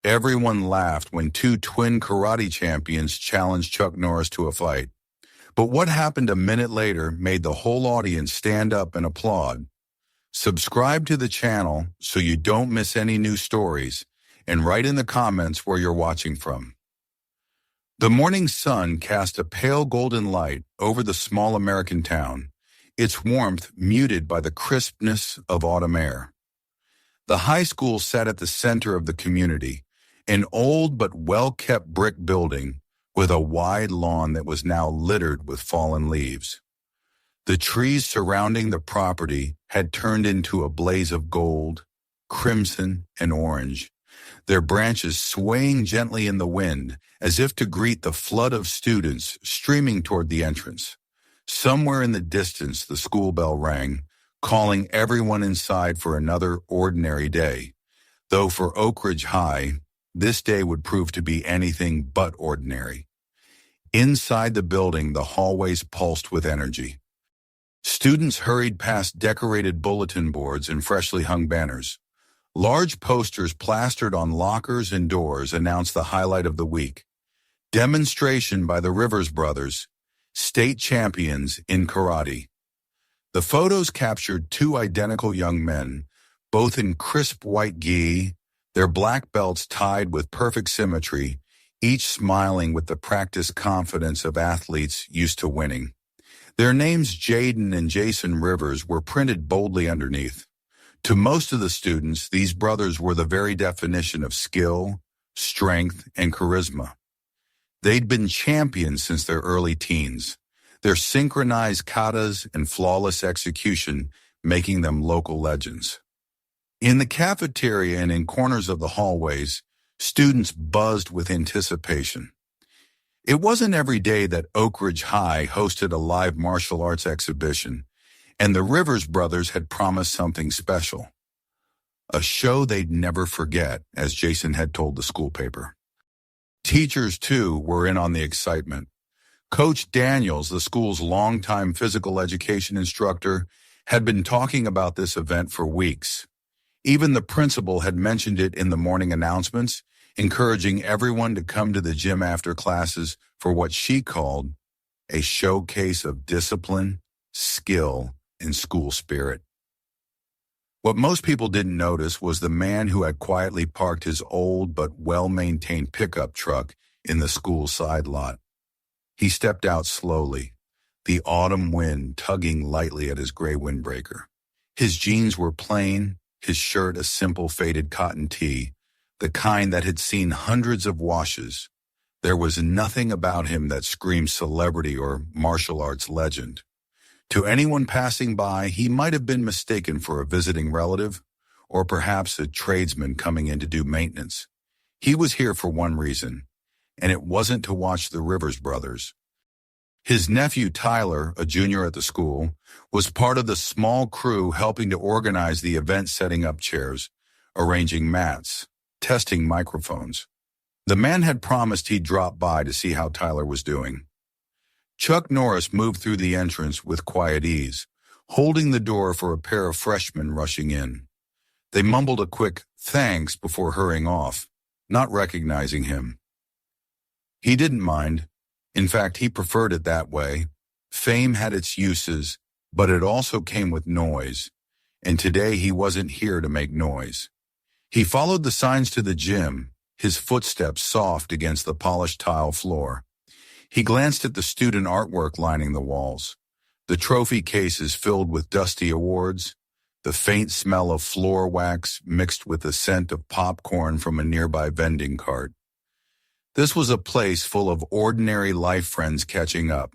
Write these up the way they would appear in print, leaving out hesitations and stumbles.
Everyone laughed when two twin karate champions challenged Chuck Norris to a fight. But what happened a minute later made the whole audience stand up and applaud. Subscribe to the channel so you don't miss any new stories, and write in the comments where you're watching from. The morning sun cast a pale golden light over the small American town, its warmth muted by the crispness of autumn air. The high school sat at the center of the community, an old but well-kept brick building with a wide lawn that was now littered with fallen leaves. The trees surrounding the property had turned into a blaze of gold, crimson, and orange, their branches swaying gently in the wind as if to greet the flood of students streaming toward the entrance. Somewhere in the distance, the school bell rang, calling everyone inside for another ordinary day, though for Oak Ridge High, this day would prove to be anything but ordinary. Inside the building, the hallways pulsed with energy. Students hurried past decorated bulletin boards and freshly hung banners. Large posters plastered on lockers and doors announced the highlight of the week: demonstration by the Rivers brothers, state champions in karate. The photos captured two identical young men, both in crisp white gi, their black belts tied with perfect symmetry, each smiling with the practiced confidence of athletes used to winning. Their names, Jaden and Jason Rivers, were printed boldly underneath. To most of the students, these brothers were the very definition of skill, strength, and charisma. They'd been champions since their early teens, their synchronized katas and flawless execution making them local legends. In the cafeteria and in corners of the hallways, students buzzed with anticipation. It wasn't every day that Oak Ridge High hosted a live martial arts exhibition, and the Rivers brothers had promised something special. A show they'd never forget, as Jason had told the school paper. Teachers, too, were in on the excitement. Coach Daniels, the school's longtime physical education instructor, had been talking about this event for weeks. Even the principal had mentioned it in the morning announcements, encouraging everyone to come to the gym after classes for what she called a showcase of discipline, skill, and school spirit. What most people didn't notice was the man who had quietly parked his old but well-maintained pickup truck in the school side lot. He stepped out slowly, the autumn wind tugging lightly at his gray windbreaker. His jeans were plain, his shirt a simple faded cotton tee, the kind that had seen hundreds of washes. There was nothing about him that screamed celebrity or martial arts legend. To anyone passing by, he might have been mistaken for a visiting relative, or perhaps a tradesman coming in to do maintenance. He was here for one reason, and it wasn't to watch the Rivers brothers. His nephew Tyler, a junior at the school, was part of the small crew helping to organize the event, setting up chairs, arranging mats, testing microphones. The man had promised he'd drop by to see how Tyler was doing. Chuck Norris moved through the entrance with quiet ease, holding the door for a pair of freshmen rushing in. They mumbled a quick thanks before hurrying off, not recognizing him. He didn't mind. In fact, he preferred it that way. Fame had its uses, but it also came with noise, and today he wasn't here to make noise. He followed the signs to the gym, his footsteps soft against the polished tile floor. He glanced at the student artwork lining the walls, the trophy cases filled with dusty awards, the faint smell of floor wax mixed with the scent of popcorn from a nearby vending cart. This was a place full of ordinary life friends catching up,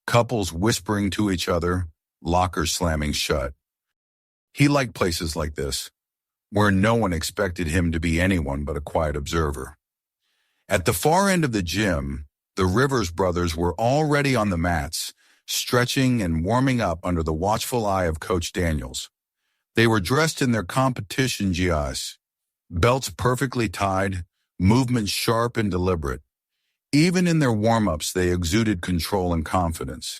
couples whispering to each other, lockers slamming shut. He liked places like this, where no one expected him to be anyone but a quiet observer. At the far end of the gym, the Rivers brothers were already on the mats, stretching and warming up under the watchful eye of Coach Daniels. They were dressed in their competition GIs, belts perfectly tied, movements sharp and deliberate. Even in their warm-ups, they exuded control and confidence.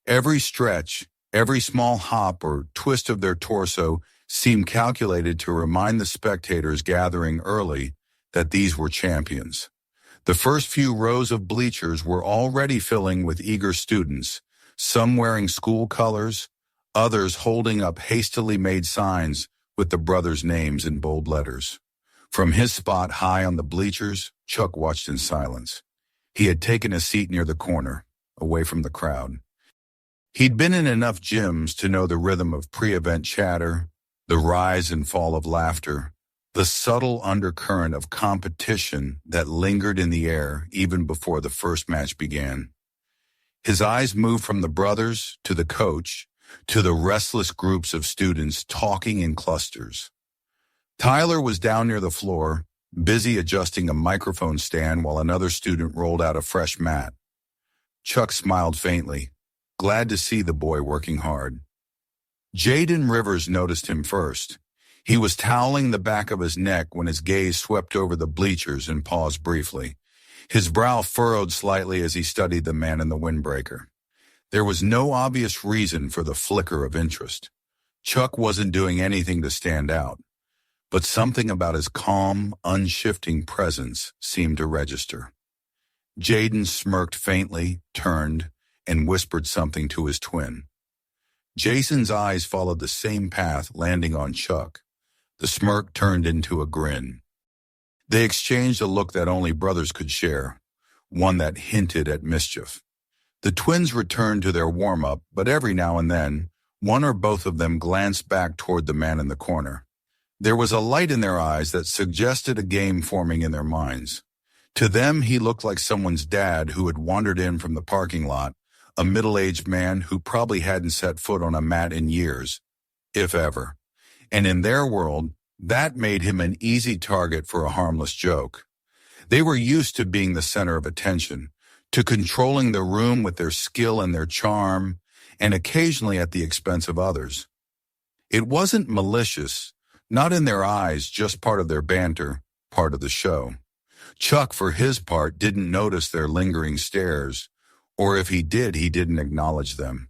Every stretch, every small hop or twist of their torso seemed calculated to remind the spectators gathering early that these were champions. The first few rows of bleachers were already filling with eager students, some wearing school colors, others holding up hastily made signs with the brothers' names in bold letters. From his spot high on the bleachers, Chuck watched in silence. He had taken a seat near the corner, away from the crowd. He'd been in enough gyms to know the rhythm of pre-event chatter, the rise and fall of laughter, the subtle undercurrent of competition that lingered in the air even before the first match began. His eyes moved from the brothers to the coach to the restless groups of students talking in clusters. Tyler was down near the floor, busy adjusting a microphone stand while another student rolled out a fresh mat. Chuck smiled faintly, glad to see the boy working hard. Jaden Rivers noticed him first. He was toweling the back of his neck when his gaze swept over the bleachers and paused briefly. His brow furrowed slightly as he studied the man in the windbreaker. There was no obvious reason for the flicker of interest. Chuck wasn't doing anything to stand out, but something about his calm, unshifting presence seemed to register. Jaden smirked faintly, turned, and whispered something to his twin. Jason's eyes followed the same path, landing on Chuck. The smirk turned into a grin. They exchanged a look that only brothers could share, one that hinted at mischief. The twins returned to their warm-up, but every now and then, one or both of them glanced back toward the man in the corner. There was a light in their eyes that suggested a game forming in their minds. To them, he looked like someone's dad who had wandered in from the parking lot, a middle-aged man who probably hadn't set foot on a mat in years, if ever. And in their world, that made him an easy target for a harmless joke. They were used to being the center of attention, to controlling the room with their skill and their charm, and occasionally at the expense of others. It wasn't malicious, not in their eyes, just part of their banter, part of the show. Chuck, for his part, didn't notice their lingering stares, or if he did, he didn't acknowledge them.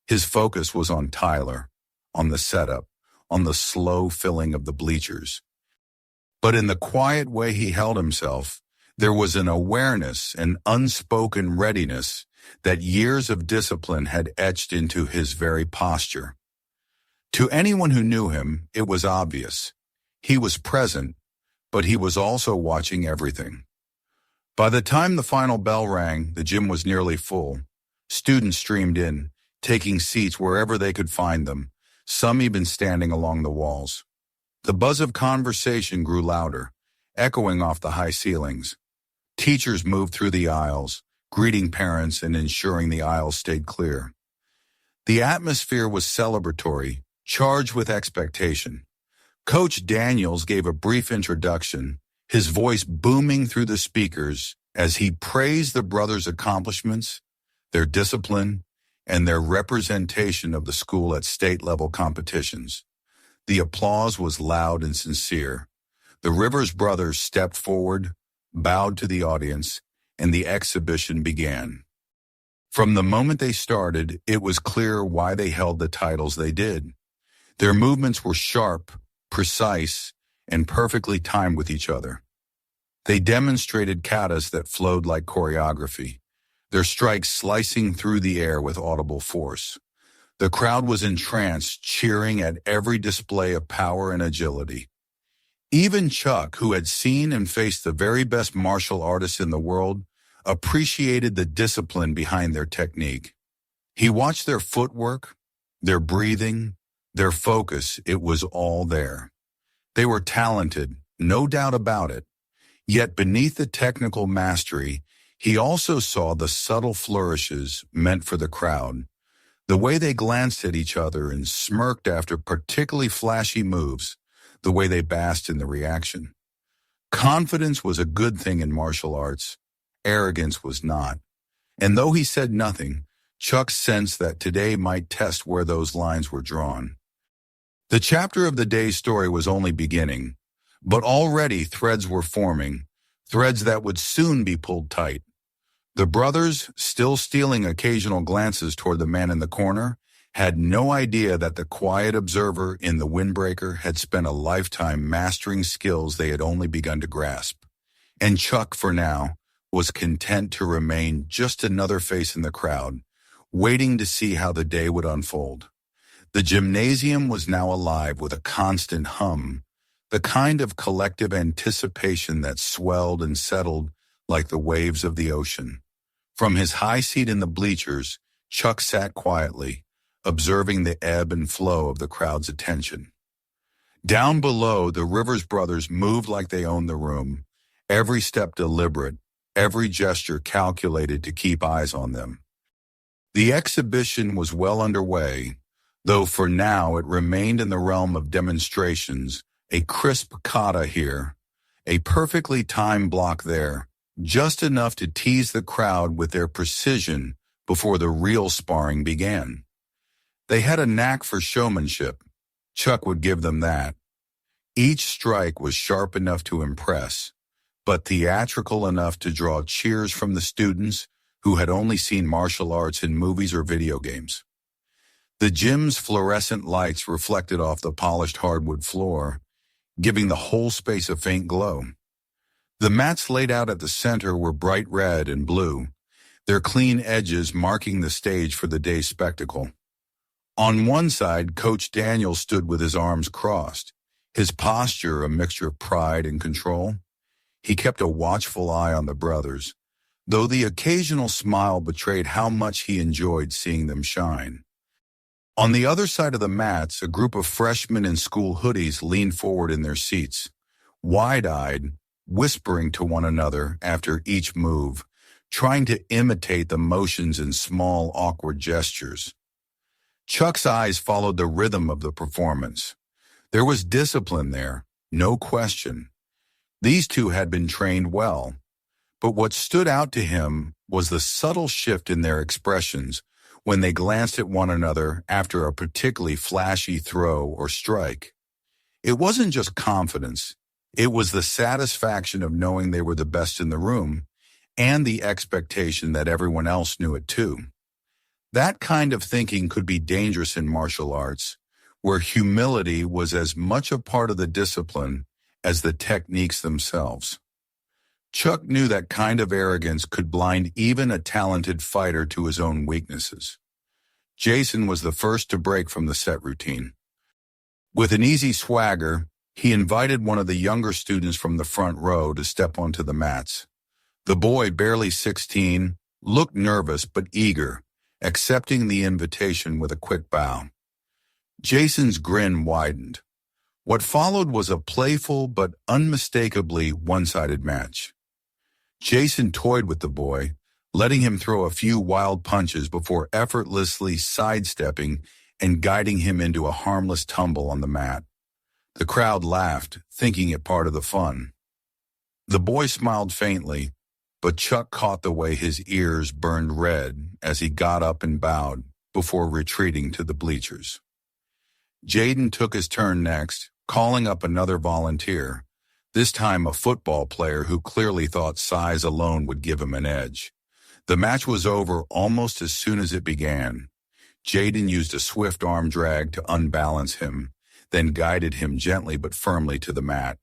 His focus was on Tyler, on the setup, on the slow filling of the bleachers. But in the quiet way he held himself, there was an awareness, an unspoken readiness that years of discipline had etched into his very posture. To anyone who knew him, it was obvious. He was present, but he was also watching everything. By the time the final bell rang, the gym was nearly full. Students streamed in, taking seats wherever they could find them, some even standing along the walls. The buzz of conversation grew louder, echoing off the high ceilings. Teachers moved through the aisles, greeting parents and ensuring the aisles stayed clear. The atmosphere was celebratory, charged with expectation. Coach Daniels gave a brief introduction, his voice booming through the speakers as he praised the brothers' accomplishments, their discipline, and their representation of the school at state-level competitions. The applause was loud and sincere. The Rivers brothers stepped forward, bowed to the audience, and the exhibition began. From the moment they started, it was clear why they held the titles they did. Their movements were sharp, precise, and perfectly timed with each other. They demonstrated katas that flowed like choreography, their strikes slicing through the air with audible force. The crowd was entranced, cheering at every display of power and agility. Even Chuck, who had seen and faced the very best martial artists in the world, appreciated the discipline behind their technique. He watched their footwork, their breathing, their focus. It was all there. They were talented, no doubt about it. Yet beneath the technical mastery, he also saw the subtle flourishes meant for the crowd. The way they glanced at each other and smirked after particularly flashy moves, the way they basked in the reaction. Confidence was a good thing in martial arts. Arrogance was not. And though he said nothing, Chuck sensed that today might test where those lines were drawn. The chapter of the day's story was only beginning, but already threads were forming, threads that would soon be pulled tight. The brothers, still stealing occasional glances toward the man in the corner, had no idea that the quiet observer in the windbreaker had spent a lifetime mastering skills they had only begun to grasp. And Chuck, for now, was content to remain just another face in the crowd, waiting to see how the day would unfold. The gymnasium was now alive with a constant hum, the kind of collective anticipation that swelled and settled like the waves of the ocean. From his high seat in the bleachers, Chuck sat quietly, observing the ebb and flow of the crowd's attention. Down below, the Rivers brothers moved like they owned the room, every step deliberate, every gesture calculated to keep eyes on them. The exhibition was well underway, though for now it remained in the realm of demonstrations, a crisp kata here, a perfectly timed block there, just enough to tease the crowd with their precision before the real sparring began. They had a knack for showmanship. Chuck would give them that. Each strike was sharp enough to impress, but theatrical enough to draw cheers from the students who had only seen martial arts in movies or video games. The gym's fluorescent lights reflected off the polished hardwood floor, giving the whole space a faint glow. The mats laid out at the center were bright red and blue, their clean edges marking the stage for the day's spectacle. On one side, Coach Daniel stood with his arms crossed, his posture a mixture of pride and control. He kept a watchful eye on the brothers, though the occasional smile betrayed how much he enjoyed seeing them shine. On the other side of the mats, a group of freshmen in school hoodies leaned forward in their seats, wide-eyed, whispering to one another after each move, trying to imitate the motions in small, awkward gestures. Chuck's eyes followed the rhythm of the performance. There was discipline there, no question. These two had been trained well, but what stood out to him was the subtle shift in their expressions when they glanced at one another after a particularly flashy throw or strike. It wasn't just confidence, it was the satisfaction of knowing they were the best in the room and the expectation that everyone else knew it too. That kind of thinking could be dangerous in martial arts, where humility was as much a part of the discipline as the techniques themselves. Chuck knew that kind of arrogance could blind even a talented fighter to his own weaknesses. Jason was the first to break from the set routine. With an easy swagger, he invited one of the younger students from the front row to step onto the mats. The boy, barely 16, looked nervous but eager, accepting the invitation with a quick bow. Jason's grin widened. What followed was a playful but unmistakably one-sided match. Jason toyed with the boy, letting him throw a few wild punches before effortlessly sidestepping and guiding him into a harmless tumble on the mat. The crowd laughed, thinking it part of the fun. The boy smiled faintly, but Chuck caught the way his ears burned red as he got up and bowed before retreating to the bleachers. Jaden took his turn next, calling up another volunteer, this time a football player who clearly thought size alone would give him an edge. The match was over almost as soon as it began. Jaden used a swift arm drag to unbalance him, then guided him gently but firmly to the mat.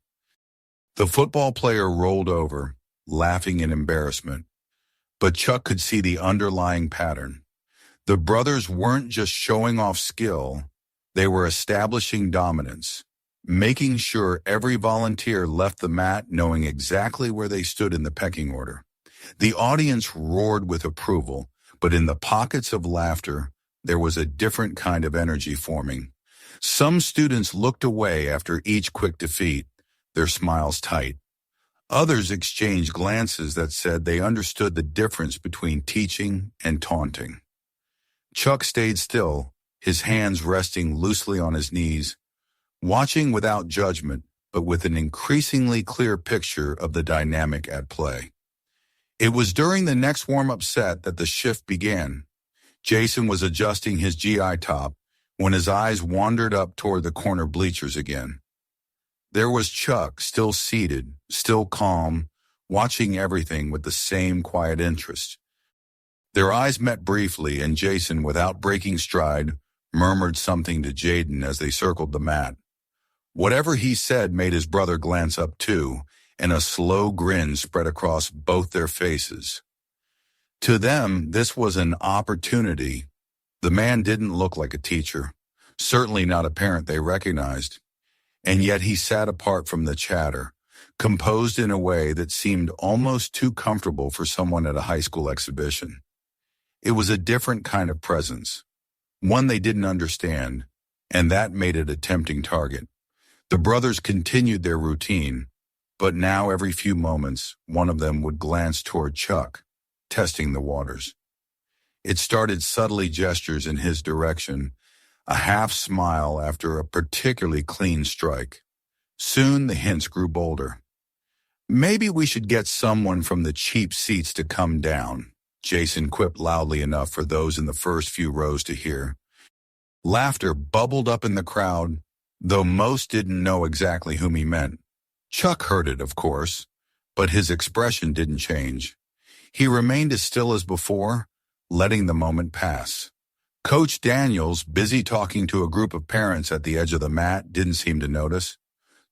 The football player rolled over, laughing in embarrassment, but Chuck could see the underlying pattern. The brothers weren't just showing off skill, they were establishing dominance, making sure every volunteer left the mat knowing exactly where they stood in the pecking order. The audience roared with approval, but in the pockets of laughter, there was a different kind of energy forming. Some students looked away after each quick defeat, their smiles tight. Others exchanged glances that said they understood the difference between teaching and taunting. Chuck stayed still, his hands resting loosely on his knees, watching without judgment, but with an increasingly clear picture of the dynamic at play. It was during the next warm-up set that the shift began. Jason was adjusting his GI top when his eyes wandered up toward the corner bleachers again. There was Chuck, still seated, still calm, watching everything with the same quiet interest. Their eyes met briefly, and Jason, without breaking stride, murmured something to Jaden as they circled the mat. Whatever he said made his brother glance up too, and a slow grin spread across both their faces. To them, this was an opportunity. The man didn't look like a teacher, certainly not a parent they recognized, and yet he sat apart from the chatter, composed in a way that seemed almost too comfortable for someone at a high school exhibition. It was a different kind of presence, one they didn't understand, and that made it a tempting target. The brothers continued their routine, but now every few moments, one of them would glance toward Chuck, testing the waters. It started subtly gestures in his direction, a half smile after a particularly clean strike. Soon the hints grew bolder. "Maybe we should get someone from the cheap seats to come down," Jason quipped loudly enough for those in the first few rows to hear. Laughter bubbled up in the crowd, though most didn't know exactly whom he meant. Chuck heard it, of course, but his expression didn't change. He remained as still as before, letting the moment pass. Coach Daniels, busy talking to a group of parents at the edge of the mat, didn't seem to notice.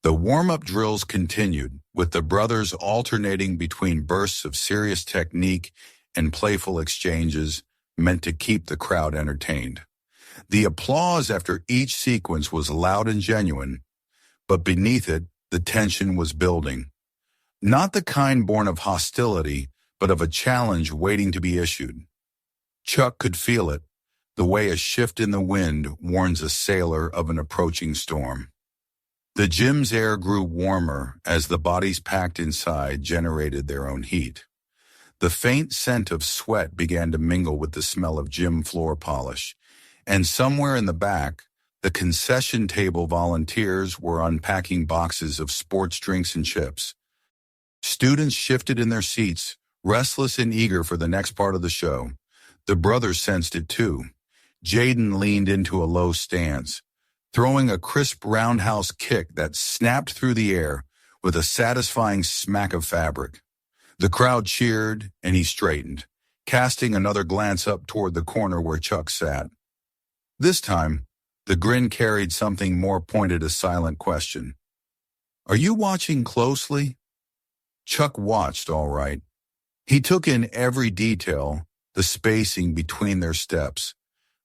The warm-up drills continued, with the brothers alternating between bursts of serious technique and playful exchanges meant to keep the crowd entertained. The applause after each sequence was loud and genuine, but beneath it, the tension was building. Not the kind born of hostility, but of a challenge waiting to be issued. Chuck could feel it, the way a shift in the wind warns a sailor of an approaching storm. The gym's air grew warmer as the bodies packed inside generated their own heat. The faint scent of sweat began to mingle with the smell of gym floor polish, and somewhere in the back, the concession table volunteers were unpacking boxes of sports drinks and chips. Students shifted in their seats, restless and eager for the next part of the show. The brothers sensed it too. Jaden leaned into a low stance, throwing a crisp roundhouse kick that snapped through the air with a satisfying smack of fabric. The crowd cheered, and he straightened, casting another glance up toward the corner where Chuck sat. This time, the grin carried something more pointed, a silent question. "Are you watching closely?" Chuck watched, all right. He took in every detail, the spacing between their steps,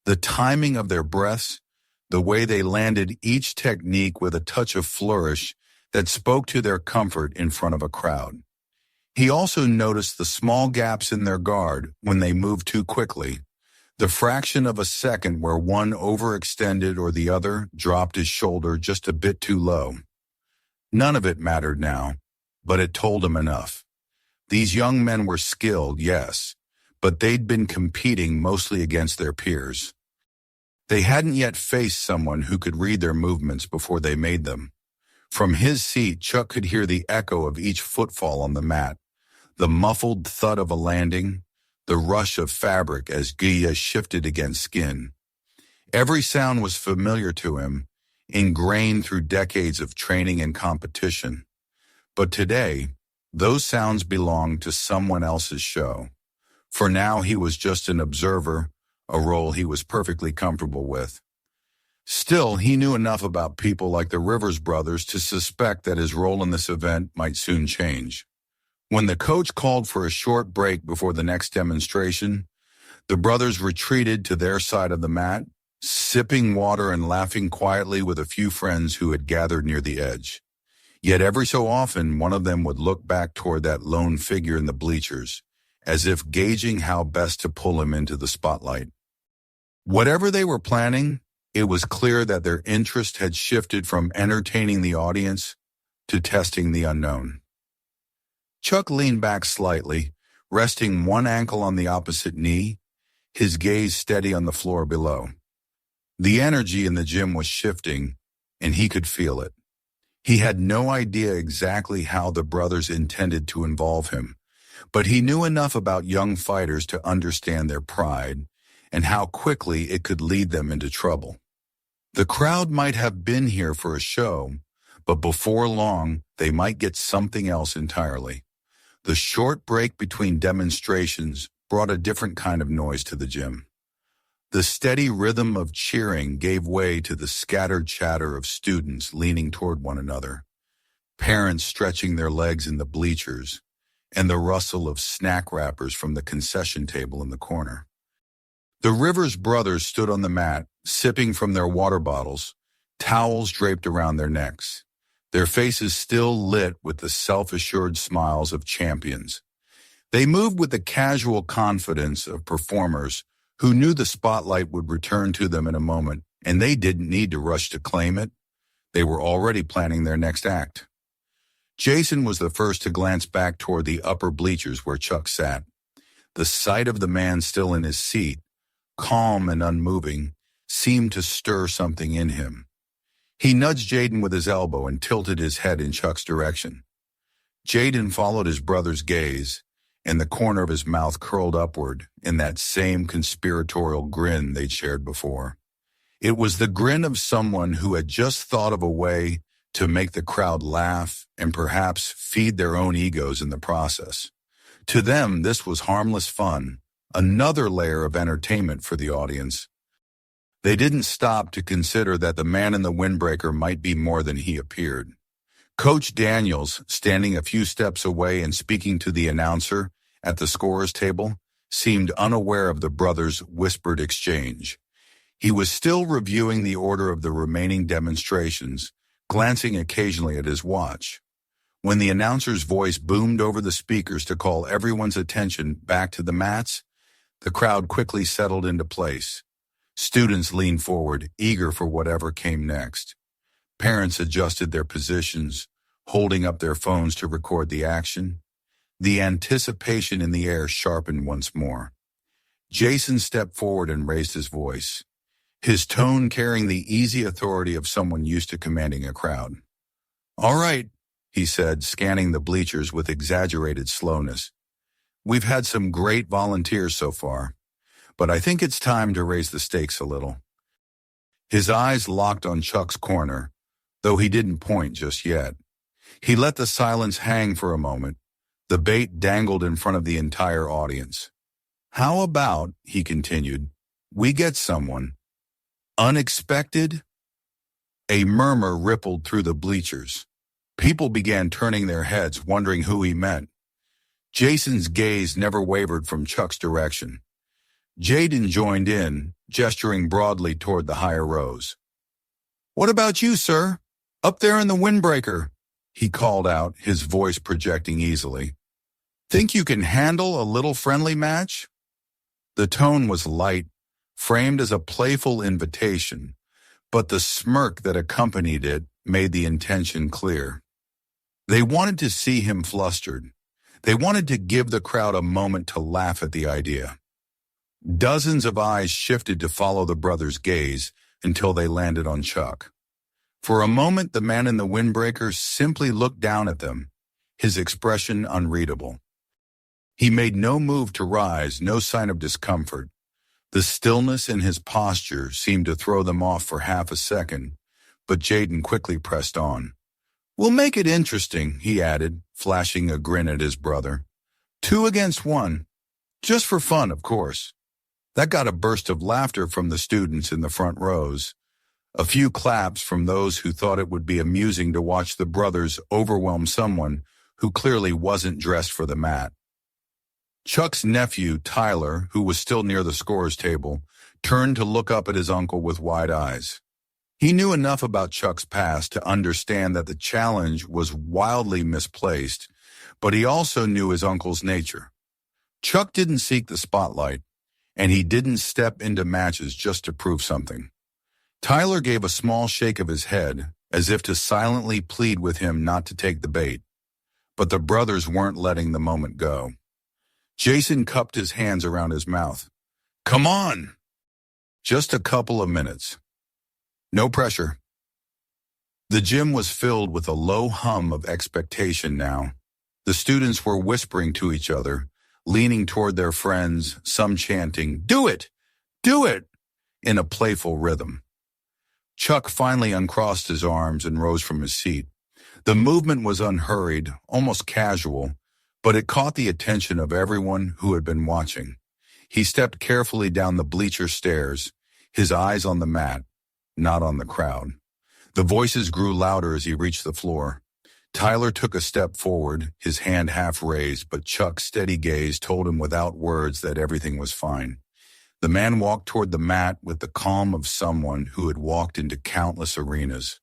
the timing of their breaths, the way they landed each technique with a touch of flourish that spoke to their comfort in front of a crowd. He also noticed the small gaps in their guard when they moved too quickly, the fraction of a second where one overextended or the other dropped his shoulder just a bit too low. None of it mattered now, but it told him enough. These young men were skilled, yes, but they'd been competing mostly against their peers. They hadn't yet faced someone who could read their movements before they made them. From his seat, Chuck could hear the echo of each footfall on the mat, the muffled thud of a landing, the rush of fabric as gi shifted against skin. Every sound was familiar to him, ingrained through decades of training and competition. But today, those sounds belonged to someone else's show. For now, he was just an observer, a role he was perfectly comfortable with. Still, he knew enough about people like the Rivers brothers to suspect that his role in this event might soon change. When the coach called for a short break before the next demonstration, the brothers retreated to their side of the mat, sipping water and laughing quietly with a few friends who had gathered near the edge. Yet every so often, one of them would look back toward that lone figure in the bleachers, as if gauging how best to pull him into the spotlight. Whatever they were planning, it was clear that their interest had shifted from entertaining the audience to testing the unknown. Chuck leaned back slightly, resting one ankle on the opposite knee, his gaze steady on the floor below. The energy in the gym was shifting, and he could feel it. He had no idea exactly how the brothers intended to involve him, but he knew enough about young fighters to understand their pride and how quickly it could lead them into trouble. The crowd might have been here for a show, but before long, they might get something else entirely. The short break between demonstrations brought a different kind of noise to the gym. The steady rhythm of cheering gave way to the scattered chatter of students leaning toward one another. parents stretching their legs in the bleachers, and the rustle of snack wrappers from the concession table in the corner. The Rivers brothers stood on the mat, sipping from their water bottles, towels draped around their necks, their faces still lit with the self-assured smiles of champions. They moved with the casual confidence of performers who knew the spotlight would return to them in a moment, and they didn't need to rush to claim it. They were already planning their next act. Jason was the first to glance back toward the upper bleachers where Chuck sat. The sight of the man still in his seat, calm and unmoving, seemed to stir something in him. He nudged Jaden with his elbow and tilted his head in Chuck's direction. Jaden followed his brother's gaze, and the corner of his mouth curled upward in that same conspiratorial grin they'd shared before. It was the grin of someone who had just thought of a way to make the crowd laugh and perhaps feed their own egos in the process. To them, this was harmless fun, another layer of entertainment for the audience. They didn't stop to consider that the man in the windbreaker might be more than he appeared. Coach Daniels, standing a few steps away and speaking to the announcer at the scorer's table, seemed unaware of the brothers' whispered exchange. He was still reviewing the order of the remaining demonstrations, glancing occasionally at his watch. When the announcer's voice boomed over the speakers to call everyone's attention back to the mats, the crowd quickly settled into place. Students leaned forward, eager for whatever came next. Parents adjusted their positions, holding up their phones to record the action. The anticipation in the air sharpened once more. Jason stepped forward and raised his voice, his tone carrying the easy authority of someone used to commanding a crowd. "All right," he said, scanning the bleachers with exaggerated slowness. "We've had some great volunteers so far, but I think it's time to raise the stakes a little." His eyes locked on Chuck's corner, though he didn't point just yet. He let the silence hang for a moment. The bait dangled in front of the entire audience. "How about," he continued, "we get someone unexpected?" A murmur rippled through the bleachers. People began turning their heads, wondering who he meant. Jason's gaze never wavered from Chuck's direction. Jaden joined in, gesturing broadly toward the higher rows. "What about you, sir? Up there in the windbreaker," he called out, his voice projecting easily. "Think you can handle a little friendly match?" The tone was light, framed as a playful invitation, but the smirk that accompanied it made the intention clear. They wanted to see him flustered. They wanted to give the crowd a moment to laugh at the idea. Dozens of eyes shifted to follow the brothers' gaze until they landed on Chuck. For a moment, the man in the windbreaker simply looked down at them, his expression unreadable. He made no move to rise, no sign of discomfort. The stillness in his posture seemed to throw them off for half a second, but Jaden quickly pressed on. "We'll make it interesting," he added, flashing a grin at his brother. "2 against 1. Just for fun, of course." That got a burst of laughter from the students in the front rows. A few claps from those who thought it would be amusing to watch the brothers overwhelm someone who clearly wasn't dressed for the mat. Chuck's nephew, Tyler, who was still near the scorer's table, turned to look up at his uncle with wide eyes. He knew enough about Chuck's past to understand that the challenge was wildly misplaced, but he also knew his uncle's nature. Chuck didn't seek the spotlight, and he didn't step into matches just to prove something. Tyler gave a small shake of his head, as if to silently plead with him not to take the bait. But the brothers weren't letting the moment go. Jason cupped his hands around his mouth. "Come on!" Just a couple of minutes. No pressure. The gym was filled with a low hum of expectation now. The students were whispering to each other, leaning toward their friends, some chanting, "Do it! Do it!" in a playful rhythm. Chuck finally uncrossed his arms and rose from his seat. The movement was unhurried, almost casual, but it caught the attention of everyone who had been watching. He stepped carefully down the bleacher stairs, his eyes on the mat, not on the crowd. The voices grew louder as he reached the floor. Tyler took a step forward, his hand half raised, but Chuck's steady gaze told him without words that everything was fine. The man walked toward the mat with the calm of someone who had walked into countless arenas,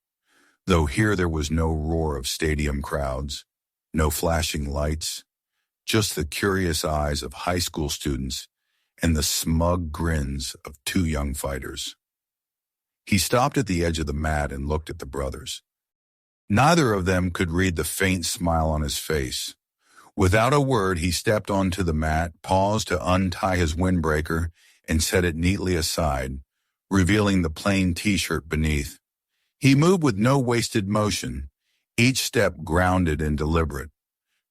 though here there was no roar of stadium crowds, no flashing lights, just the curious eyes of high school students and the smug grins of two young fighters. He stopped at the edge of the mat and looked at the brothers. Neither of them could read the faint smile on his face. Without a word, he stepped onto the mat, paused to untie his windbreaker, and set it neatly aside, revealing the plain t-shirt beneath. He moved with no wasted motion, each step grounded and deliberate.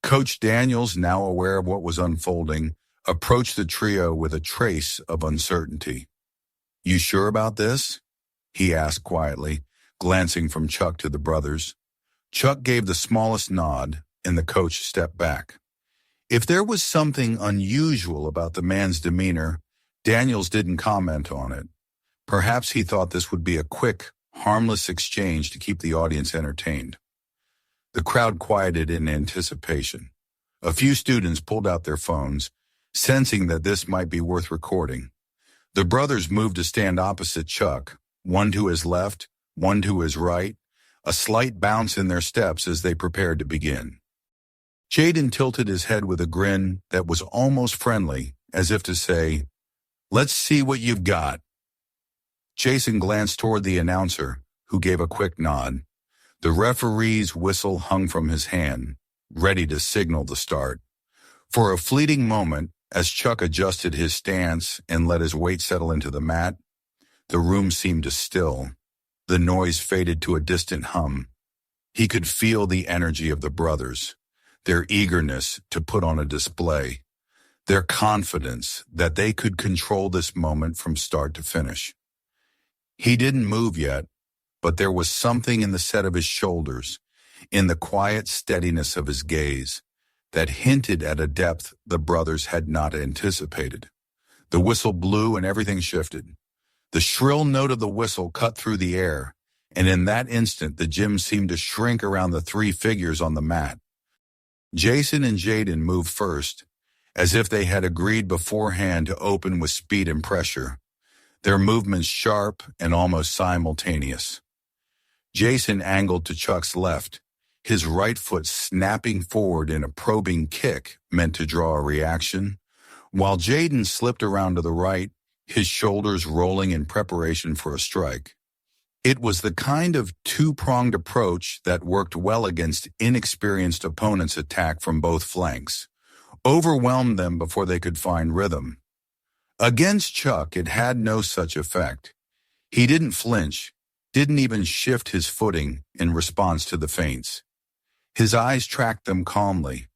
Coach Daniels, now aware of what was unfolding, approached the trio with a trace of uncertainty. "You sure about this?" he asked quietly, glancing from Chuck to the brothers. Chuck gave the smallest nod, and the coach stepped back. If there was something unusual about the man's demeanor, Daniels didn't comment on it. Perhaps he thought this would be a quick, harmless exchange to keep the audience entertained. The crowd quieted in anticipation. A few students pulled out their phones, sensing that this might be worth recording. The brothers moved to stand opposite Chuck, one to his left, one to his right, a slight bounce in their steps as they prepared to begin. Jaden tilted his head with a grin that was almost friendly, as if to say, "Let's see what you've got." Jason glanced toward the announcer, who gave a quick nod. The referee's whistle hung from his hand, ready to signal the start. For a fleeting moment, as Chuck adjusted his stance and let his weight settle into the mat, the room seemed to still. The noise faded to a distant hum. He could feel the energy of the brothers, their eagerness to put on a display, their confidence that they could control this moment from start to finish. He didn't move yet, but there was something in the set of his shoulders, in the quiet steadiness of his gaze, that hinted at a depth the brothers had not anticipated. The whistle blew and everything shifted. The shrill note of the whistle cut through the air, and in that instant the gym seemed to shrink around the three figures on the mat. Jason and Jaden moved first, as if they had agreed beforehand to open with speed and pressure, their movements sharp and almost simultaneous. Jason angled to Chuck's left, his right foot snapping forward in a probing kick meant to draw a reaction, while Jaden slipped around to the right, his shoulders rolling in preparation for a strike. It was the kind of two-pronged approach that worked well against inexperienced opponents' attack from both flanks, overwhelmed them before they could find rhythm. Against Chuck, it had no such effect. He didn't flinch, didn't even shift his footing in response to the feints. His eyes tracked them calmly,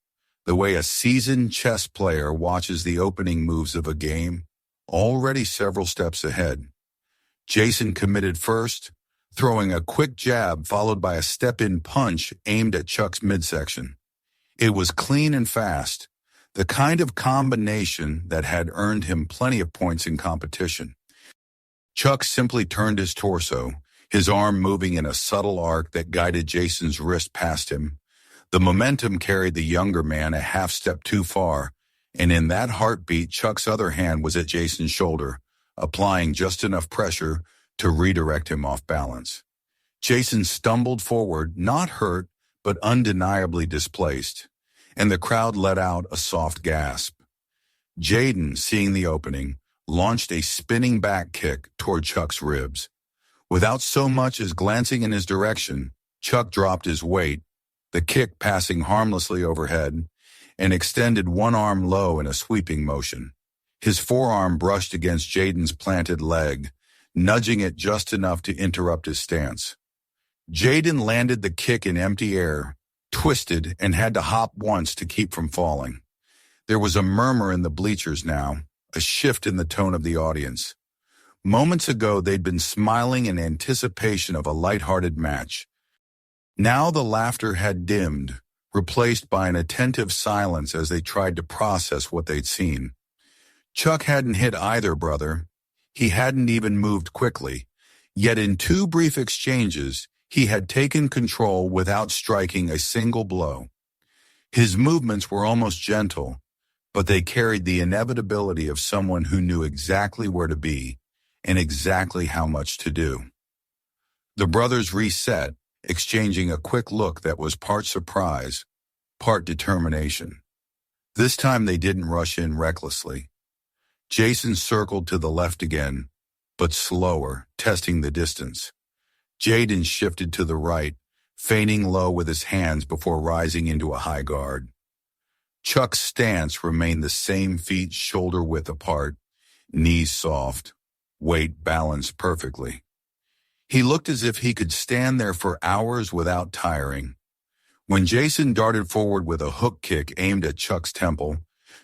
the way a seasoned chess player watches the opening moves of a game, already several steps ahead. Jason committed first, throwing a quick jab followed by a step-in punch aimed at Chuck's midsection. It was clean and fast, the kind of combination that had earned him plenty of points in competition. Chuck simply turned his torso, his arm moving in a subtle arc that guided Jason's wrist past him. The momentum carried the younger man a half step too far, and in that heartbeat, Chuck's other hand was at Jason's shoulder, applying just enough pressure to redirect him off balance. Jason stumbled forward, not hurt, but undeniably displaced, and the crowd let out a soft gasp. Jaden, seeing the opening, launched a spinning back kick toward Chuck's ribs. Without so much as glancing in his direction, Chuck dropped his weight, the kick passing harmlessly overhead, and extended one arm low in a sweeping motion. His forearm brushed against Jaden's planted leg, nudging it just enough to interrupt his stance. Jaden landed the kick in empty air, twisted, and had to hop once to keep from falling. There was a murmur in the bleachers now, a shift in the tone of the audience. Moments ago, they'd been smiling in anticipation of a lighthearted match. Now the laughter had dimmed, replaced by an attentive silence as they tried to process what they'd seen. Chuck hadn't hit either brother. He hadn't even moved quickly. Yet in two brief exchanges, He had taken control without striking a single blow. His movements were almost gentle, but they carried the inevitability of someone who knew exactly where to be and exactly how much to do. The brothers reset, exchanging a quick look that was part surprise, part determination. This time they didn't rush in recklessly. Jason circled to the left again, but slower, testing the distance. Jaden shifted to the right, feigning low with his hands before rising into a high guard. Chuck's stance remained the same, feet shoulder-width apart, knees soft, weight balanced perfectly. He looked as if he could stand there for hours without tiring. When Jason darted forward with a hook kick aimed at Chuck's temple,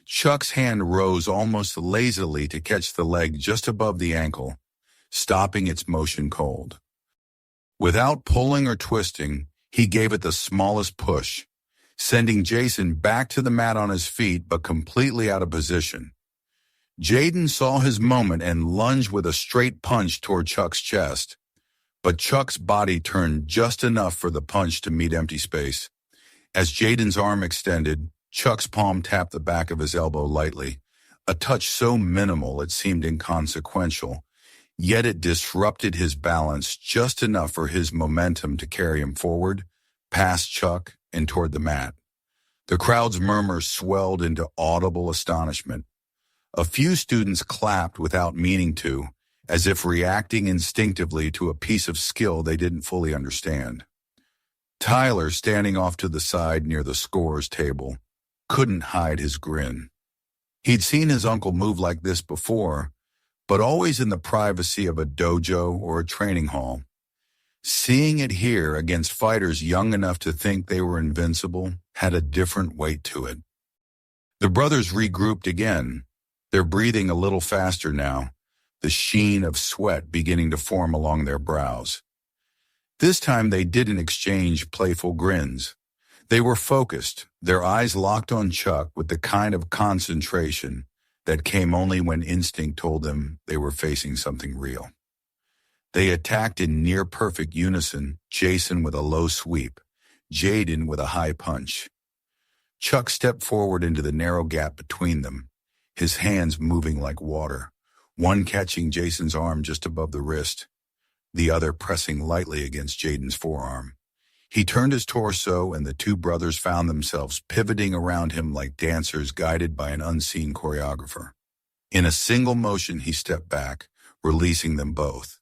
Chuck's hand rose almost lazily to catch the leg just above the ankle, stopping its motion cold. Without pulling or twisting, he gave it the smallest push, sending Jason back to the mat on his feet but completely out of position. Jaden saw his moment and lunged with a straight punch toward Chuck's chest, but Chuck's body turned just enough for the punch to meet empty space. As Jaden's arm extended, Chuck's palm tapped the back of his elbow lightly, a touch so minimal it seemed inconsequential, yet it disrupted his balance just enough for his momentum to carry him forward, past Chuck, and toward the mat. The crowd's murmurs swelled into audible astonishment. A few students clapped without meaning to, as if reacting instinctively to a piece of skill they didn't fully understand. Tyler, standing off to the side near the scorer's table, couldn't hide his grin. He'd seen his uncle move like this before, but always in the privacy of a dojo or a training hall. Seeing it here against fighters young enough to think they were invincible had a different weight to it. The brothers regrouped again, their breathing a little faster now, the sheen of sweat beginning to form along their brows. This time they didn't exchange playful grins. They were focused, their eyes locked on Chuck with the kind of concentration that came only when instinct told them they were facing something real. They attacked in near-perfect unison, Jason with a low sweep, Jaden with a high punch. Chuck stepped forward into the narrow gap between them, his hands moving like water, one catching Jason's arm just above the wrist, the other pressing lightly against Jaden's forearm. He turned his torso, and the two brothers found themselves pivoting around him like dancers guided by an unseen choreographer. In a single motion, he stepped back, releasing them both,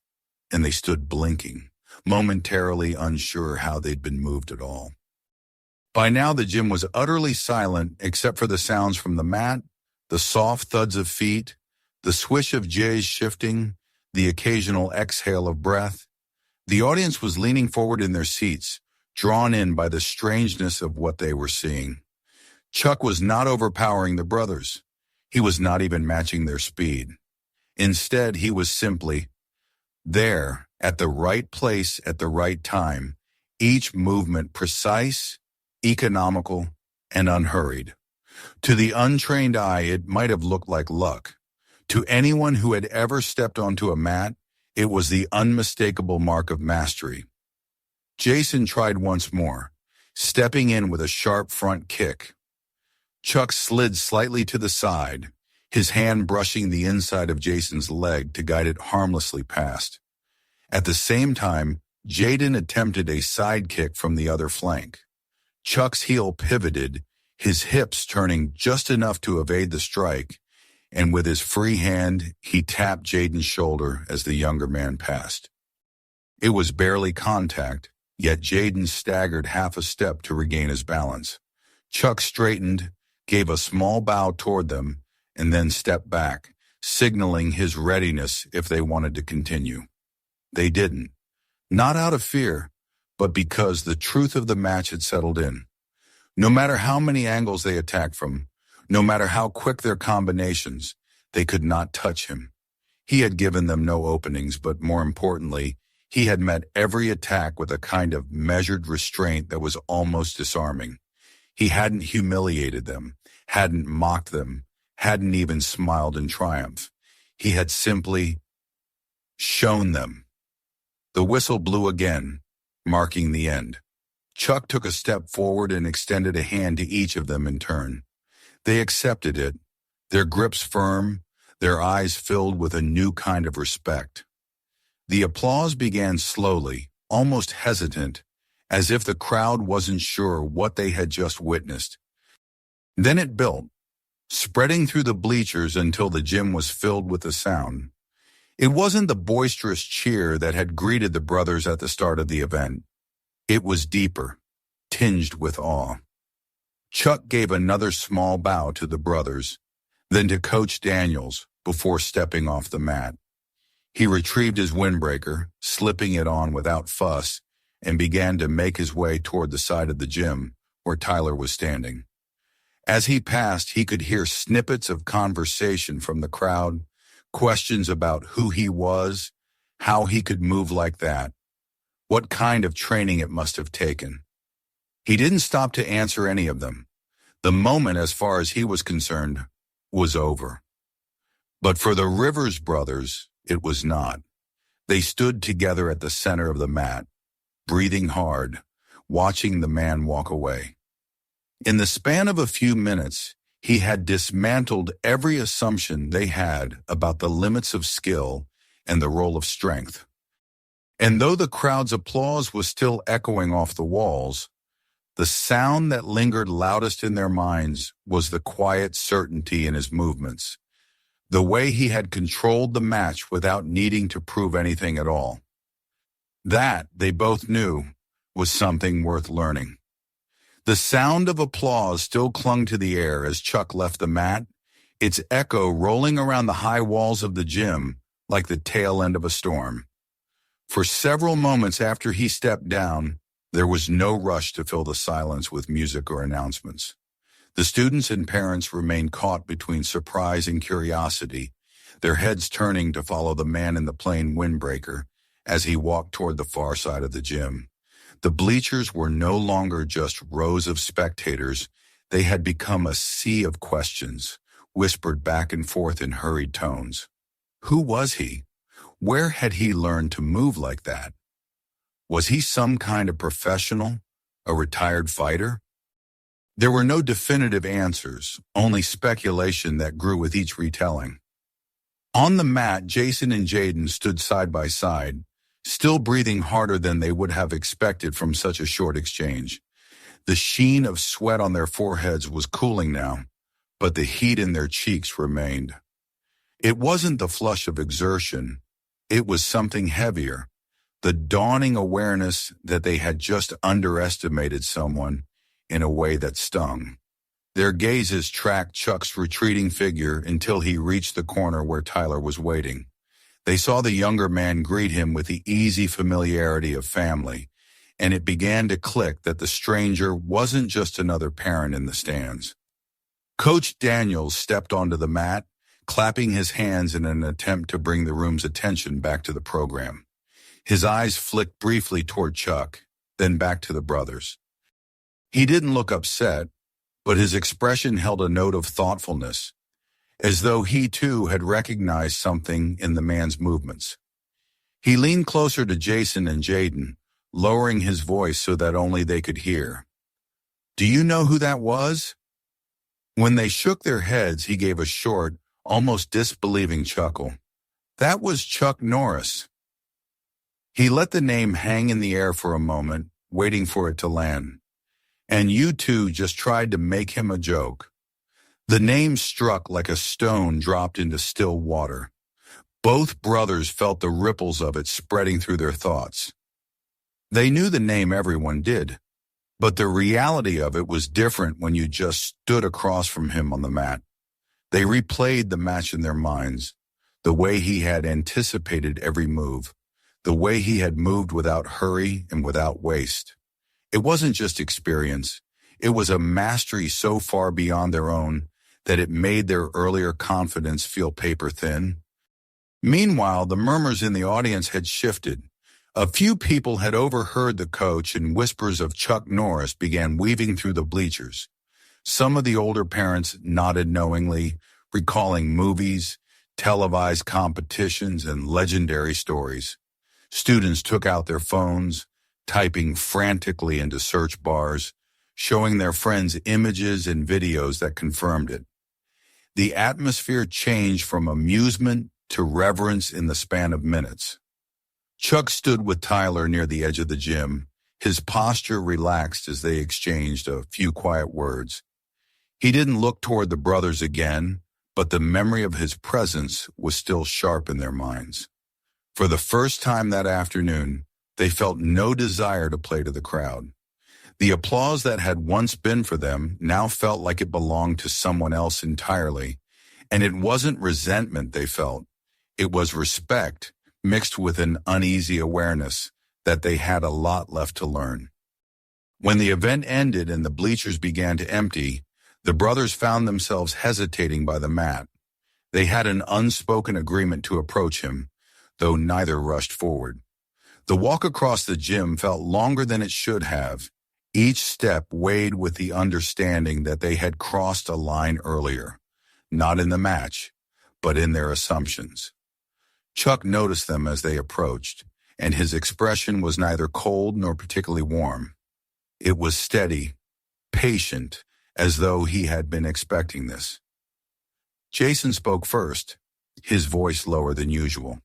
and they stood blinking, momentarily unsure how they'd been moved at all. By now, the gym was utterly silent except for the sounds from the mat, the soft thuds of feet, the swish of Jay's shifting, the occasional exhale of breath. The audience was leaning forward in their seats, drawn in by the strangeness of what they were seeing. Chuck was not overpowering the brothers. He was not even matching their speed. Instead, he was simply there, at the right place at the right time, each movement precise, economical, and unhurried. To the untrained eye, it might have looked like luck. To anyone who had ever stepped onto a mat, it was the unmistakable mark of mastery. Jason tried once more, stepping in with a sharp front kick. Chuck slid slightly to the side, his hand brushing the inside of Jason's leg to guide it harmlessly past. At the same time, Jaden attempted a side kick from the other flank. Chuck's heel pivoted, his hips turning just enough to evade the strike, and with his free hand, he tapped Jaden's shoulder as the younger man passed. It was barely contact, yet Jaden staggered half a step to regain his balance. Chuck straightened, gave a small bow toward them, and then stepped back, signaling his readiness if they wanted to continue. They didn't. Not out of fear, but because the truth of the match had settled in. No matter how many angles they attacked from, no matter how quick their combinations, they could not touch him. He had given them no openings, but more importantly, he had met every attack with a kind of measured restraint that was almost disarming. He hadn't humiliated them, hadn't mocked them, hadn't even smiled in triumph. He had simply shown them. The whistle blew again, marking the end. Chuck took a step forward and extended a hand to each of them in turn. They accepted it, their grips firm, their eyes filled with a new kind of respect. The applause began slowly, almost hesitant, as if the crowd wasn't sure what they had just witnessed. Then it built, spreading through the bleachers until the gym was filled with the sound. It wasn't the boisterous cheer that had greeted the brothers at the start of the event. It was deeper, tinged with awe. Chuck gave another small bow to the brothers, then to Coach Daniels before stepping off the mat. He retrieved his windbreaker, slipping it on without fuss, and began to make his way toward the side of the gym where Tyler was standing. As he passed, he could hear snippets of conversation from the crowd, questions about who he was, how he could move like that, what kind of training it must have taken. He didn't stop to answer any of them. The moment, as far as he was concerned, was over. But for the Rivers brothers, it was not. They stood together at the center of the mat, breathing hard, watching the man walk away. In the span of a few minutes, he had dismantled every assumption they had about the limits of skill and the role of strength. And though the crowd's applause was still echoing off the walls, the sound that lingered loudest in their minds was the quiet certainty in his movements, the way he had controlled the match without needing to prove anything at all. That, they both knew, was something worth learning. The sound of applause still clung to the air as Chuck left the mat, its echo rolling around the high walls of the gym like the tail end of a storm. For several moments after he stepped down, there was no rush to fill the silence with music or announcements. The students and parents remained caught between surprise and curiosity, their heads turning to follow the man in the plain windbreaker as he walked toward the far side of the gym. The bleachers were no longer just rows of spectators. They had become a sea of questions, whispered back and forth in hurried tones. Who was he? Where had he learned to move like that? Was he some kind of professional, a retired fighter? There were no definitive answers, only speculation that grew with each retelling. On the mat, Jason and Jaden stood side by side, still breathing harder than they would have expected from such a short exchange. The sheen of sweat on their foreheads was cooling now, but the heat in their cheeks remained. It wasn't the flush of exertion. It was something heavier, the dawning awareness that they had just underestimated someone in a way that stung. Their gazes tracked Chuck's retreating figure until he reached the corner where Tyler was waiting. They saw the younger man greet him with the easy familiarity of family, and it began to click that the stranger wasn't just another parent in the stands. Coach Daniels stepped onto the mat, clapping his hands in an attempt to bring the room's attention back to the program. His eyes flicked briefly toward Chuck, then back to the brothers. He didn't look upset, but his expression held a note of thoughtfulness, as though he too had recognized something in the man's movements. He leaned closer to Jason and Jaden, lowering his voice so that only they could hear. "Do you know who that was?" When they shook their heads, he gave a short, almost disbelieving chuckle. "That was Chuck Norris." He let the name hang in the air for a moment, waiting for it to land. "And you two just tried to make him a joke." The name struck like a stone dropped into still water. Both brothers felt the ripples of it spreading through their thoughts. They knew the name, everyone did, but the reality of it was different when you just stood across from him on the mat. They replayed the match in their minds, the way he had anticipated every move, the way he had moved without hurry and without waste. It wasn't just experience. It was a mastery so far beyond their own that it made their earlier confidence feel paper thin. Meanwhile, the murmurs in the audience had shifted. A few people had overheard the coach, and whispers of Chuck Norris began weaving through the bleachers. Some of the older parents nodded knowingly, recalling movies, televised competitions, and legendary stories. Students took out their phones, typing frantically into search bars, showing their friends images and videos that confirmed it. The atmosphere changed from amusement to reverence in the span of minutes. Chuck stood with Tyler near the edge of the gym, his posture relaxed as they exchanged a few quiet words. He didn't look toward the brothers again, but the memory of his presence was still sharp in their minds. For the first time that afternoon, they felt no desire to play to the crowd. The applause that had once been for them now felt like it belonged to someone else entirely, and it wasn't resentment they felt. It was respect mixed with an uneasy awareness that they had a lot left to learn. When the event ended and the bleachers began to empty, the brothers found themselves hesitating by the mat. They had an unspoken agreement to approach him, though neither rushed forward. The walk across the gym felt longer than it should have, each step weighed with the understanding that they had crossed a line earlier, not in the match, but in their assumptions. Chuck noticed them as they approached, and his expression was neither cold nor particularly warm. It was steady, patient, as though he had been expecting this. Jason spoke first, his voice lower than usual.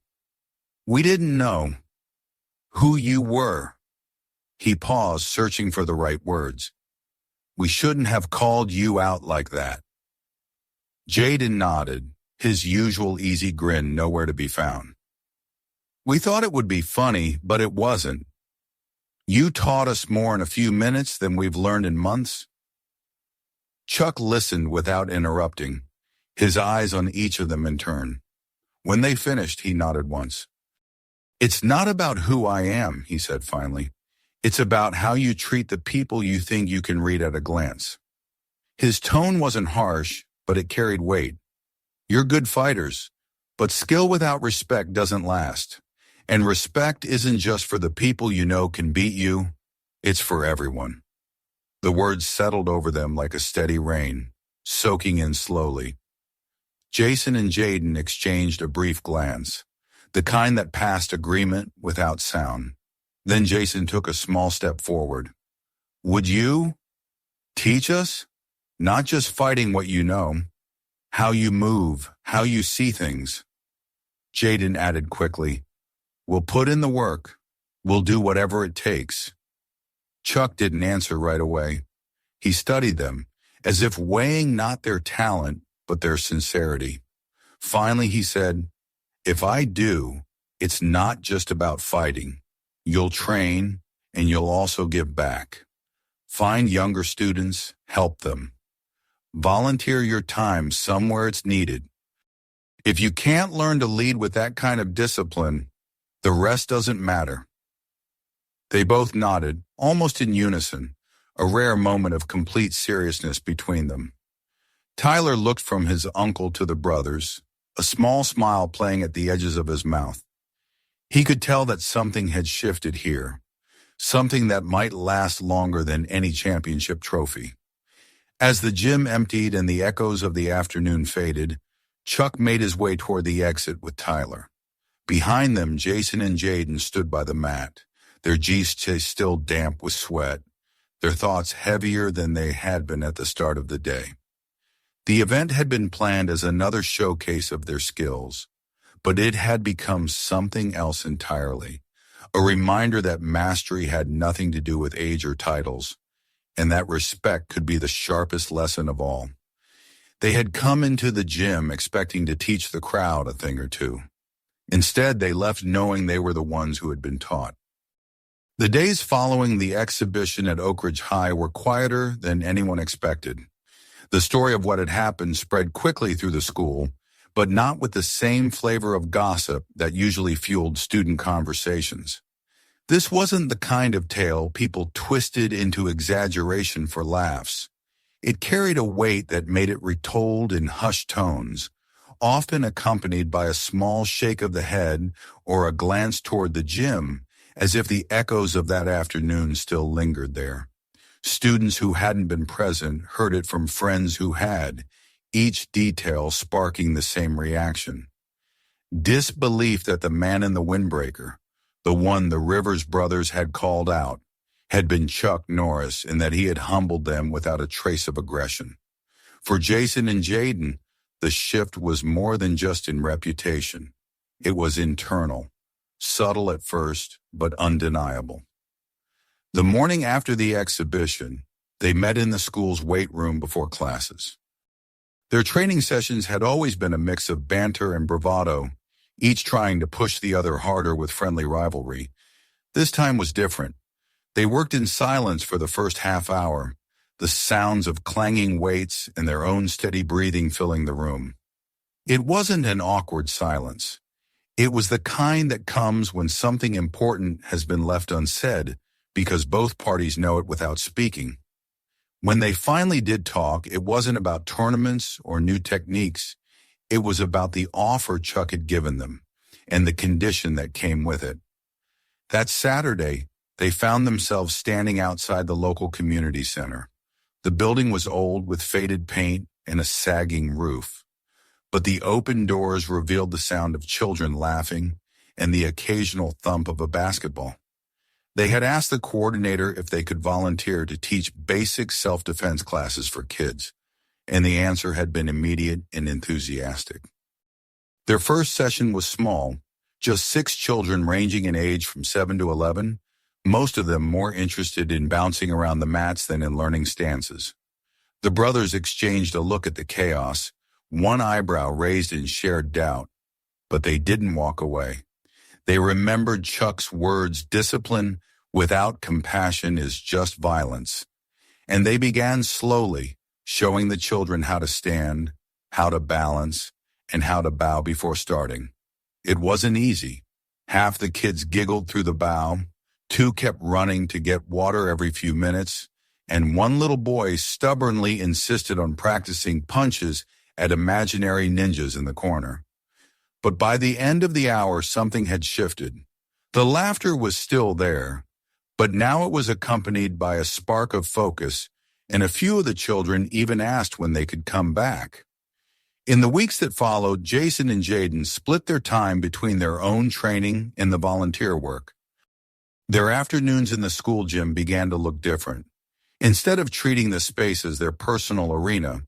"We didn't know who you were." He paused, searching for the right words. "We shouldn't have called you out like that." Jaden nodded, his usual easy grin nowhere to be found. "We thought it would be funny, but it wasn't. You taught us more in a few minutes than we've learned in months." Chuck listened without interrupting, his eyes on each of them in turn. When they finished, he nodded once. "It's not about who I am," he said finally. "It's about how you treat the people you think you can read at a glance." His tone wasn't harsh, but it carried weight. "You're good fighters, but skill without respect doesn't last. And respect isn't just for the people you know can beat you, it's for everyone." The words settled over them like a steady rain, soaking in slowly. Jason and Jaden exchanged a brief glance, the kind that passed agreement without sound. Then Jason took a small step forward. "Would you teach us? Not just fighting what you know, how you move, how you see things." Jaden added quickly, "We'll put in the work. We'll do whatever it takes." Chuck didn't answer right away. He studied them, as if weighing not their talent, but their sincerity. Finally, he said, "If I do, it's not just about fighting. You'll train, and you'll also give back. Find younger students, help them. Volunteer your time somewhere it's needed. If you can't learn to lead with that kind of discipline, the rest doesn't matter." They both nodded, almost in unison, a rare moment of complete seriousness between them. Tyler looked from his uncle to the brothers, a small smile playing at the edges of his mouth. He could tell that something had shifted here, something that might last longer than any championship trophy. As the gym emptied and the echoes of the afternoon faded, Chuck made his way toward the exit with Tyler. Behind them, Jason and Jaden stood by the mat, their G's still damp with sweat, their thoughts heavier than they had been at the start of the day. The event had been planned as another showcase of their skills, but it had become something else entirely, a reminder that mastery had nothing to do with age or titles, and that respect could be the sharpest lesson of all. They had come into the gym expecting to teach the crowd a thing or two. Instead, they left knowing they were the ones who had been taught. The days following the exhibition at Oak Ridge High were quieter than anyone expected. The story of what had happened spread quickly through the school, but not with the same flavor of gossip that usually fueled student conversations. This wasn't the kind of tale people twisted into exaggeration for laughs. It carried a weight that made it retold in hushed tones, often accompanied by a small shake of the head or a glance toward the gym, as if the echoes of that afternoon still lingered there. Students who hadn't been present heard it from friends who had, each detail sparking the same reaction. Disbelief that the man in the windbreaker, the one the Rivers brothers had called out, had been Chuck Norris, and that he had humbled them without a trace of aggression. For Jason and Jaden, the shift was more than just in reputation. It was internal, subtle at first, but undeniable. The morning after the exhibition, they met in the school's weight room before classes. Their training sessions had always been a mix of banter and bravado, each trying to push the other harder with friendly rivalry. This time was different. They worked in silence for the first half hour, the sounds of clanging weights and their own steady breathing filling the room. It wasn't an awkward silence. It was the kind that comes when something important has been left unsaid because both parties know it without speaking. When they finally did talk, it wasn't about tournaments or new techniques. It was about the offer Chuck had given them and the condition that came with it. That Saturday, they found themselves standing outside the local community center. The building was old with faded paint and a sagging roof, but the open doors revealed the sound of children laughing and the occasional thump of a basketball. They had asked the coordinator if they could volunteer to teach basic self-defense classes for kids, and the answer had been immediate and enthusiastic. Their first session was small, just 6 children ranging in age from 7 to 11, most of them more interested in bouncing around the mats than in learning stances. The brothers exchanged a look at the chaos, one eyebrow raised in shared doubt, but they didn't walk away. They remembered Chuck's words, "Discipline without compassion is just violence," and they began slowly, showing the children how to stand, how to balance, and how to bow before starting. It wasn't easy. Half the kids giggled through the bow, 2 kept running to get water every few minutes, and one little boy stubbornly insisted on practicing punches at imaginary ninjas in the corner. But by the end of the hour, something had shifted. The laughter was still there, but now it was accompanied by a spark of focus, and a few of the children even asked when they could come back. In the weeks that followed, Jason and Jaden split their time between their own training and the volunteer work. Their afternoons in the school gym began to look different. Instead of treating the space as their personal arena,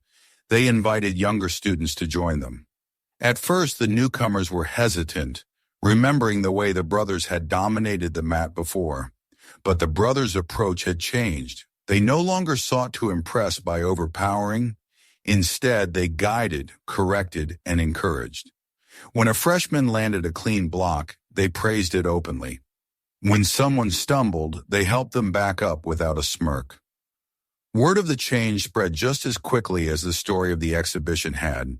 they invited younger students to join them. At first, the newcomers were hesitant, remembering the way the brothers had dominated the mat before. But the brothers' approach had changed. They no longer sought to impress by overpowering. Instead, they guided, corrected, and encouraged. When a freshman landed a clean block, they praised it openly. When someone stumbled, they helped them back up without a smirk. Word of the change spread just as quickly as the story of the exhibition had,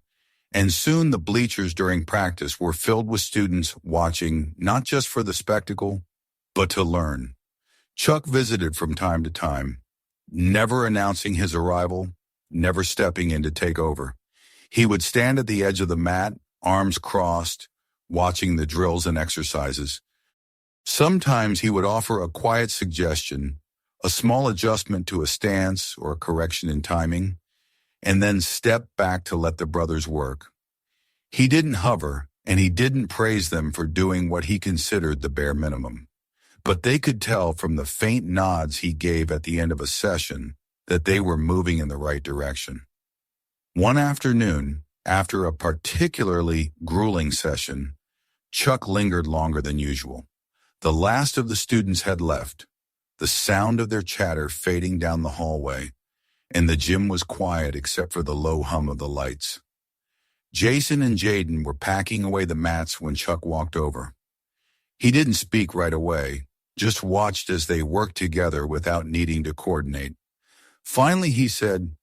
and soon the bleachers during practice were filled with students watching not just for the spectacle, but to learn. Chuck visited from time to time, never announcing his arrival, never stepping in to take over. He would stand at the edge of the mat, arms crossed, watching the drills and exercises. Sometimes he would offer a quiet suggestion, a small adjustment to a stance or a correction in timing, and then step back to let the brothers work. He didn't hover, and he didn't praise them for doing what he considered the bare minimum. But they could tell from the faint nods he gave at the end of a session that they were moving in the right direction. One afternoon, after a particularly grueling session, Chuck lingered longer than usual. The last of the students had left, the sound of their chatter fading down the hallway, and the gym was quiet except for the low hum of the lights. Jason and Jaden were packing away the mats when Chuck walked over. He didn't speak right away, just watched as they worked together without needing to coordinate. Finally, he said,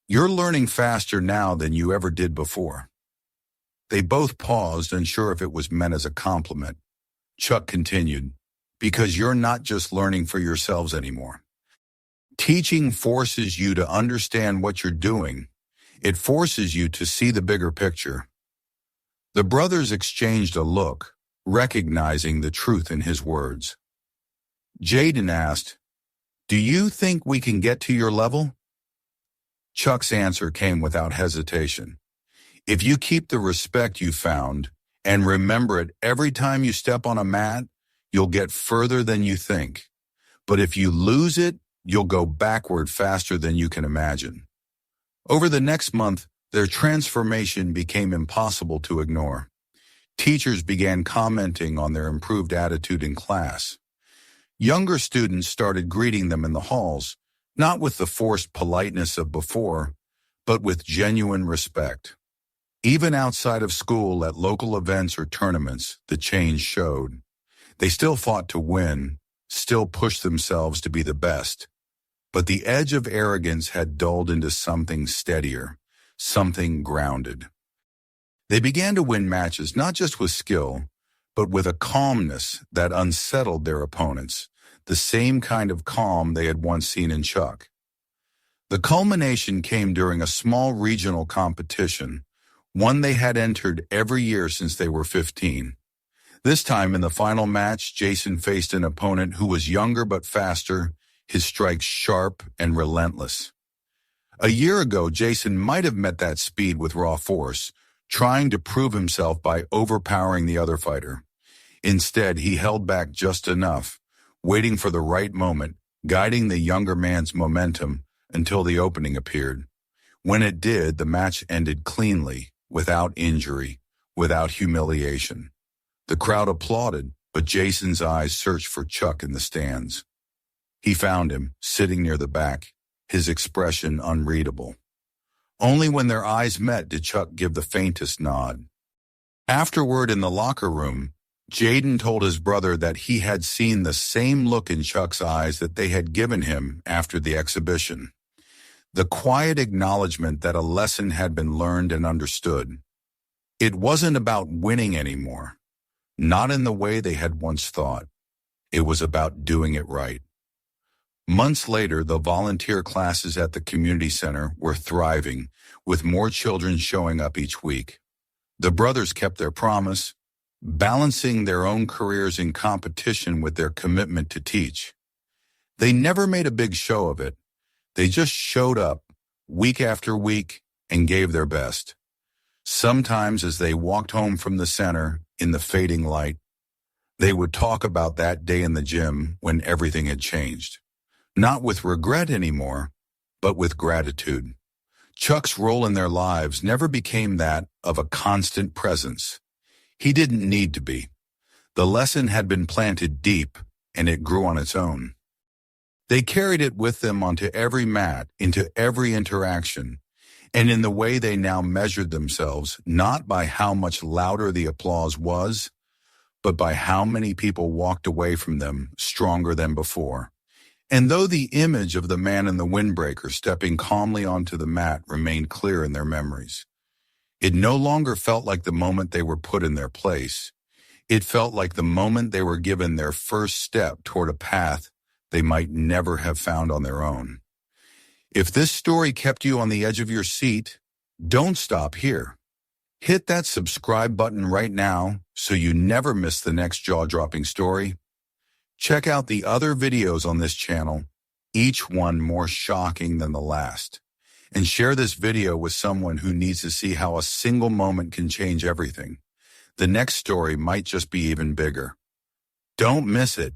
"You're learning faster now than you ever did before." They both paused, unsure if it was meant as a compliment. Chuck continued, "Because you're not just learning for yourselves anymore. Teaching forces you to understand what you're doing. It forces you to see the bigger picture." The brothers exchanged a look, recognizing the truth in his words. Jaden asked, "Do you think we can get to your level?" Chuck's answer came without hesitation. "If you keep the respect you found and remember it every time you step on a mat, you'll get further than you think. But if you lose it, you'll go backward faster than you can imagine. Over the next month, their transformation became impossible to ignore. Teachers began commenting on their improved attitude in class. Younger students started greeting them in the halls, not with the forced politeness of before, but with genuine respect. Even outside of school, at local events or tournaments, the change showed. They still fought to win, still pushed themselves to be the best. But the edge of arrogance had dulled into something steadier, something grounded. They began to win matches not just with skill, but with a calmness that unsettled their opponents, the same kind of calm they had once seen in Chuck. The culmination came during a small regional competition, one they had entered every year since they were 15. This time in the final match, Jason faced an opponent who was younger but faster, his strikes sharp and relentless. A year ago, Jason might have met that speed with raw force, trying to prove himself by overpowering the other fighter. Instead, he held back just enough, waiting for the right moment, guiding the younger man's momentum until the opening appeared. When it did, the match ended cleanly, without injury, without humiliation. The crowd applauded, but Jason's eyes searched for Chuck in the stands. He found him, sitting near the back, his expression unreadable. Only when their eyes met did Chuck give the faintest nod. Afterward in the locker room, Jaden told his brother that he had seen the same look in Chuck's eyes that they had given him after the exhibition. The quiet acknowledgement that a lesson had been learned and understood. It wasn't about winning anymore, not in the way they had once thought. It was about doing it right. Months later, the volunteer classes at the community center were thriving, with more children showing up each week. The brothers kept their promise, balancing their own careers in competition with their commitment to teach. They never made a big show of it. They just showed up, week after week, and gave their best. Sometimes as they walked home from the center, in the fading light, they would talk about that day in the gym when everything had changed. Not with regret anymore, but with gratitude. Chuck's role in their lives never became that of a constant presence. He didn't need to be. The lesson had been planted deep, and it grew on its own. They carried it with them onto every mat, into every interaction, and in the way they now measured themselves, not by how much louder the applause was, but by how many people walked away from them stronger than before. And though the image of the man in the windbreaker stepping calmly onto the mat remained clear in their memories, it no longer felt like the moment they were put in their place. It felt like the moment they were given their first step toward a path they might never have found on their own. If this story kept you on the edge of your seat, don't stop here. Hit that subscribe button right now so you never miss the next jaw-dropping story. Check out the other videos on this channel, each one more shocking than the last. And share this video with someone who needs to see how a single moment can change everything. The next story might just be even bigger. Don't miss it.